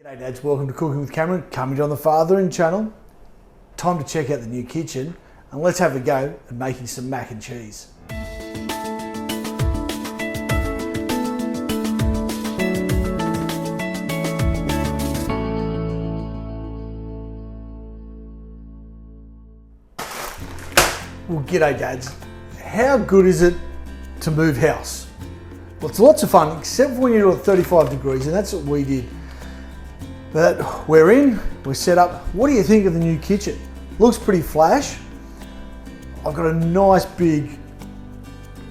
G'day dads, welcome to Cooking with Cameron, coming to on the Fathering channel. Time to check out the new kitchen and let's have a go at making some mac and cheese. Well, g'day dads. How good is it to move house? Well, it's lots of fun, except for when you're at 35 degrees, and that's what we did. But we're in, we're set up. What do you think of the new kitchen? Looks pretty flash. I've got a nice big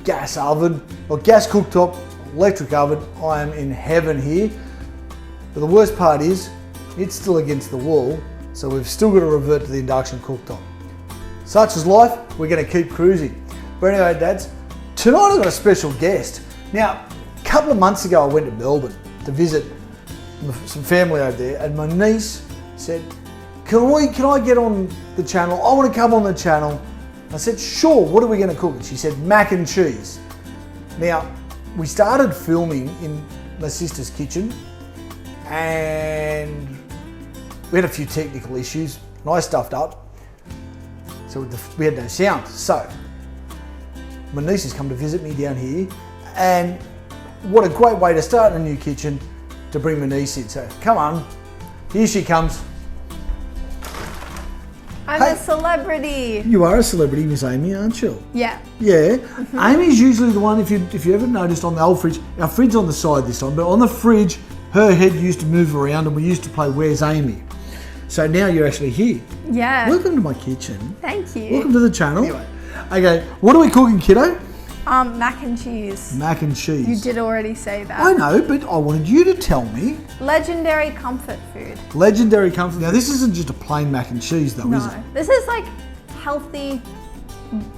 gas oven, or gas cooktop, electric oven. I am in heaven here. But the worst part is, it's still against the wall, so we've still got to revert to the induction cooktop. Such is life, we're going to keep cruising. But anyway, dads, tonight I've got a special guest. Now, a couple of months ago I went to Melbourne to visit some family over there, and my niece said, can I get on the channel? I want to come on the channel. I said, sure, what are we going to cook? And she said, mac and cheese. Now, we started filming in my sister's kitchen, and we had a few technical issues, and I stuffed up. So we had no sound. So my niece has come to visit me down here, and what a great way to start a new kitchen, to bring my niece in. So come on, here she comes. I'm a celebrity. You are a celebrity, Miss Amy, aren't you? Yeah. Yeah. Amy's usually the one, if you ever noticed on the old fridge, our fridge on the side this time, but on the fridge, her head used to move around and we used to play Where's Amy? So now you're actually here. Yeah. Welcome to my kitchen. Thank you. Welcome to the channel. Anyway. Okay, what are we cooking, kiddo? Mac and cheese. Mac and cheese. You did already say that. I know, but I wanted you to tell me. Legendary comfort food. Legendary comfort. Now this isn't just a plain mac and cheese though, is it? No, this is like healthy,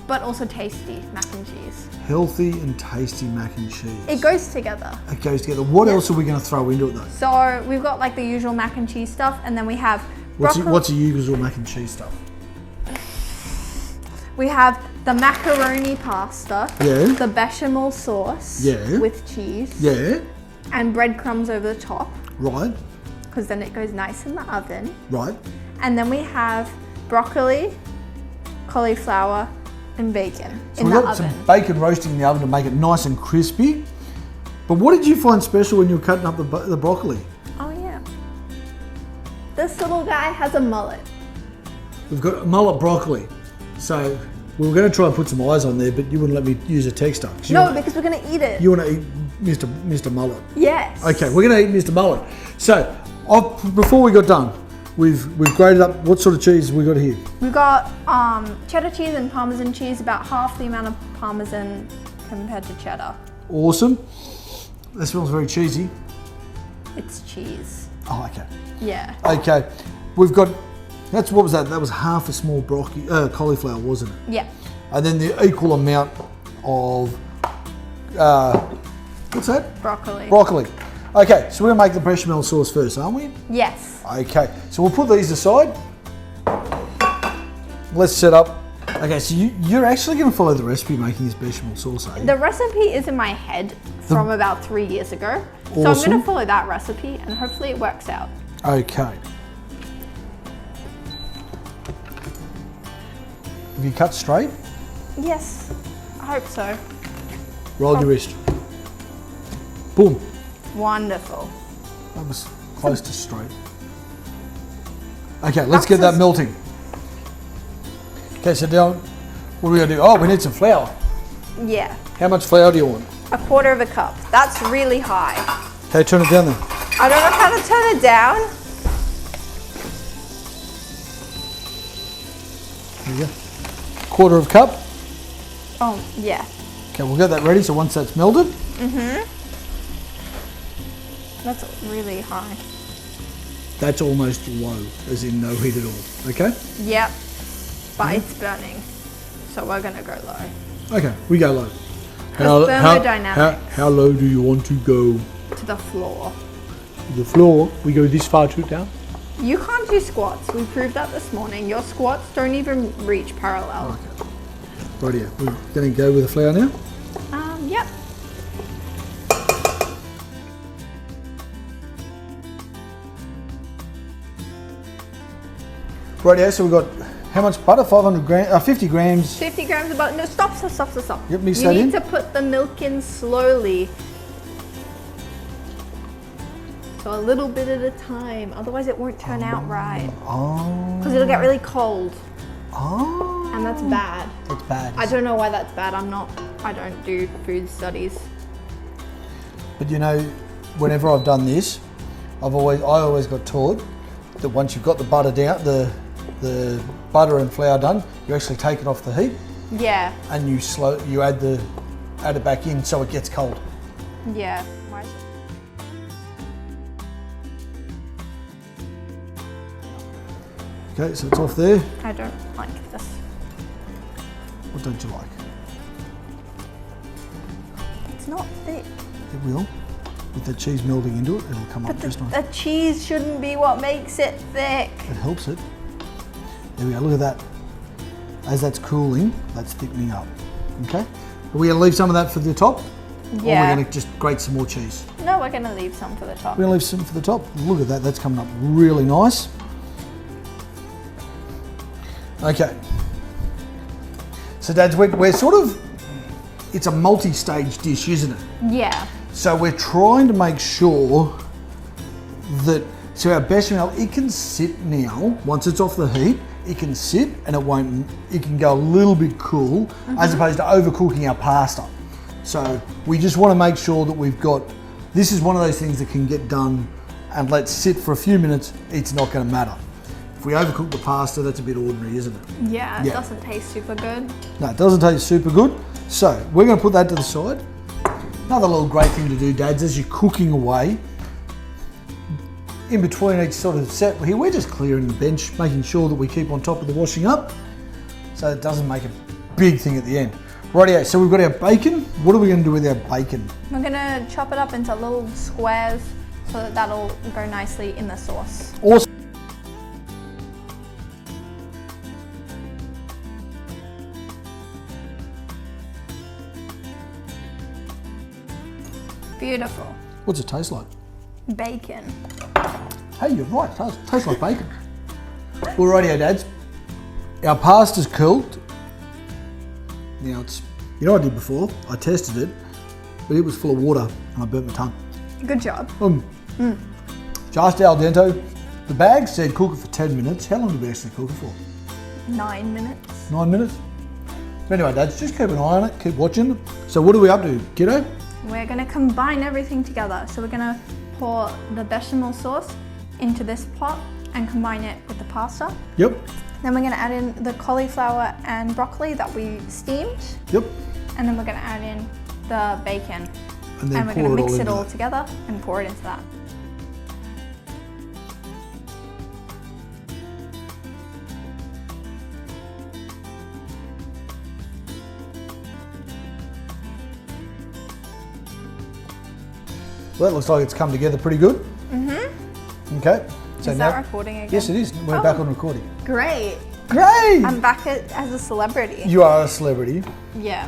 but also tasty mac and cheese. Healthy and tasty mac and cheese. It goes together. It goes together. What else are we going to throw into it though? So we've got like the usual mac and cheese stuff, and then we have broccoli. What's the usual mac and cheese stuff? We have the macaroni pasta. Yeah. The bechamel sauce. Yeah. With cheese. Yeah. And breadcrumbs over the top. Right. Because then it goes nice in the oven. Right. And then we have broccoli, cauliflower, and bacon So in we've the got oven. some bacon roasting in the oven to make it nice and crispy. But what did you find special when you were cutting up the broccoli? Oh yeah. This little guy has a mullet. We've got mullet broccoli. So we were going to try and put some eyes on there, but you wouldn't let me use a texter. No, because we're gonna eat it. You want to eat Mr. Mullet? Yes. Okay, we're going to eat Mr. Mullet. So before we got done, we've grated up. What sort of cheese have we got here? We've got cheddar cheese and parmesan cheese, about half the amount of parmesan compared to cheddar. Awesome. That smells very cheesy. It's cheese. Oh, okay. Yeah. Okay, we've got. What was that? That was half a small cauliflower, wasn't it? Yeah. And then the equal amount of what's that? Broccoli. Broccoli. Okay, so we're gonna make the bechamel sauce first, aren't we? Yes. Okay, so we'll put these aside. Let's set up. Okay, so you're actually going to follow the recipe making this bechamel sauce, are you? The recipe is in my head from about 3 years ago. Awesome. So I'm going to follow that recipe and hopefully it works out. Okay. Have you cut straight? Yes, I hope so. Roll your wrist. Boom. Wonderful. That was close to straight. Okay, let's get that melting. Okay, so now, what are we going to do? Oh, we need some flour. Yeah. How much flour do you want? 1/4 cup. That's really high. Okay, turn it down then. I don't know how to turn it down. There you go. 1/4 cup. Oh, yeah. Okay, we'll get that ready, so once that's melted. That's really high. That's almost low, as in no heat at all, okay? Yep. But it's burning. So we're going to go low. Okay, we go low. Thermodynamics. How low do you want to go? To the floor. To the floor? We go this far down? You can't do squats. We proved that this morning. Your squats don't even reach parallel. Okay. Right here. We're going to go with the flour now? Yep. Rightio, so we've got how much butter? 500 grams, 50 grams. 50 grams of butter. No, stop. Yep, mix you that in. You need to put the milk in slowly. So a little bit at a time, otherwise it won't turn out right. Oh. Because it'll get really cold. Oh. And that's bad. That's bad. I don't know why that's bad. I don't do food studies. But you know, whenever I've done this, I always got taught that once you've got the butter down, the butter and flour done, you actually take it off the heat. Yeah. And you add it back in so it gets cold. Yeah. Okay, so it's off there. I don't like this. What don't you like? It's not thick. It will. With the cheese melting into it, it'll come up just nice. The cheese shouldn't be what makes it thick. It helps it. There we go, look at that. As that's cooling, that's thickening up. Okay? Are we gonna leave some of that for the top? Yeah. Or we're gonna just grate some more cheese? No, we're gonna leave some for the top. We're gonna leave some for the top. Look at that, that's coming up really nice. Okay. So Dads, we're sort of, it's a multi-stage dish, isn't it? Yeah. So we're trying to make sure that, so our bechamel, it can sit now, once it's off the heat, it can sit and it can go a little bit cool, as opposed to overcooking our pasta. So we just want to make sure that we've got, this is one of those things that can get done and let sit for a few minutes, it's not going to matter. If we overcook the pasta, that's a bit ordinary, isn't it? Yeah, it doesn't taste super good. No, it doesn't taste super good. So we're going to put that to the side. Another little great thing to do, Dads, as you're cooking away, in between each sort of set here, we're just clearing the bench, making sure that we keep on top of the washing up, so it doesn't make a big thing at the end. Rightio, so we've got our bacon. What are we going to do with our bacon? We're going to chop it up into little squares so that that'll go nicely in the sauce. Awesome. Beautiful. What's it taste like? Bacon. Hey, you're right, it tastes like bacon. Well, rightio, Dads. Our pasta's cooled. Now it's, you know what I did before? I tested it, but it was full of water and I burnt my tongue. Good job. Just al dente. The bag said cook it for 10 minutes. How long did we actually cook it for? 9 minutes. 9 minutes? Anyway, Dads, just keep an eye on it, keep watching it. So what are we up to, kiddo? We're going to combine everything together. So we're going to pour the bechamel sauce into this pot and combine it with the pasta. Yep. Then we're going to add in the cauliflower and broccoli that we steamed. Yep. And then we're going to add in the bacon. And then we're going to mix it all that. together and pour it into that. Well, that looks like it's come together pretty good. Okay. So Is now, that recording again? yes, it is. We're back on recording. Great. Great! I'm back as a celebrity. You are a celebrity. Yeah.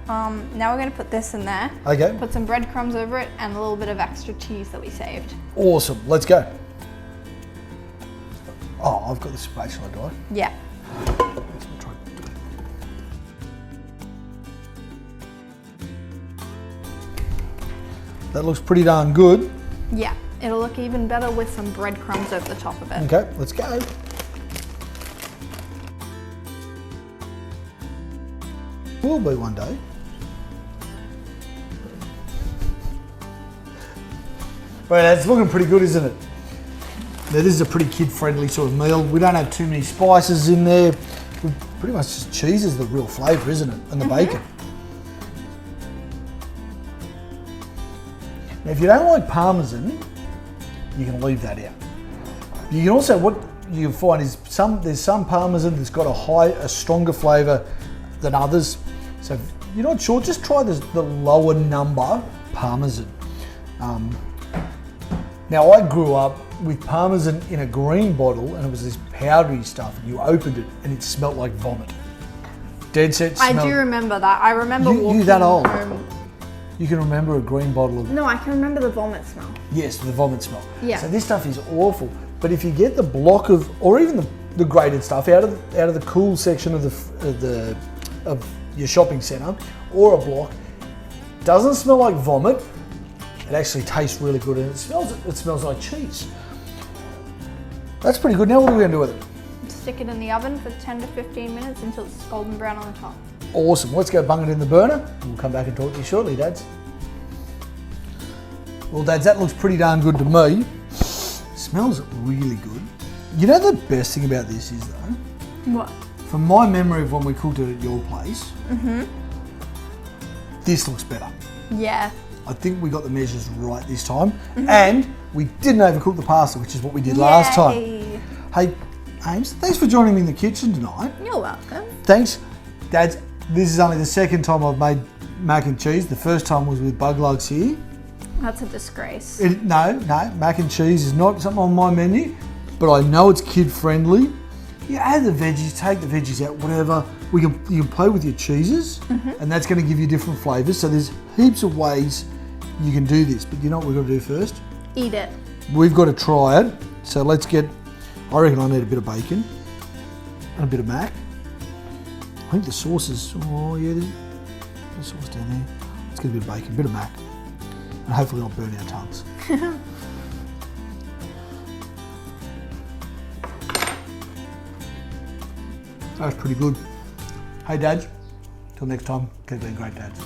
Now we're going to put this in there. Okay. Put some breadcrumbs over it and a little bit of extra cheese that we saved. Awesome. Let's go. Oh, I've got the spatula, do I? Yeah. Let's try. That looks pretty darn good. Yeah. It'll look even better with some breadcrumbs over the top of it. Okay, let's go. Will be one day. Right, it's looking pretty good, isn't it? Now, this is a pretty kid-friendly sort of meal. We don't have too many spices in there. Pretty much just cheese is the real flavour, isn't it? And the bacon. Now, if you don't like parmesan, you can leave that out. You can also, what you can find is there's some parmesan that's got a stronger flavour than others. So if you're not sure, just try the lower number parmesan. Now I grew up with parmesan in a green bottle and it was this powdery stuff and you opened it and it smelled like vomit. Dead set smell. I do remember that. I remember walking you that old? home. You can remember a green bottle of... No, I can remember the vomit smell. Yes, the vomit smell. Yeah. So this stuff is awful. But if you get the block of, or even the grated stuff out of the cool section of your shopping centre or a block. Doesn't smell like vomit. It actually tastes really good, and it smells like cheese. That's pretty good. Now what are we going to do with it? Stick it in the oven for 10 to 15 minutes until it's golden brown on the top. Awesome. Let's go bung it in the burner. We'll come back and talk to you shortly, Dads. Well, Dads, that looks pretty darn good to me. Smells really good. You know the best thing about this is, though? What? From my memory of when we cooked it at your place, this looks better. Yeah. I think we got the measures right this time, and we didn't overcook the pasta, which is what we did last time. Hey, Ames, thanks for joining me in the kitchen tonight. You're welcome. Thanks. Dads, this is only the second time I've made mac and cheese. The first time was with bug lugs here. That's a disgrace. No, mac and cheese is not something on my menu, but I know it's kid friendly. You add the veggies, take the veggies out, whatever. You can play with your cheeses, and that's going to give you different flavours. So there's heaps of ways you can do this, but you know what we've got to do first? Eat it. We've got to try it. So let's get, I reckon I need a bit of bacon and a bit of mac. I think the sauce is, oh yeah, there's the sauce down there. Let's get a bit of bacon, a bit of mac, and hopefully not burn our tongues. That's pretty good. Hey Dads, till next time, keep being great dads.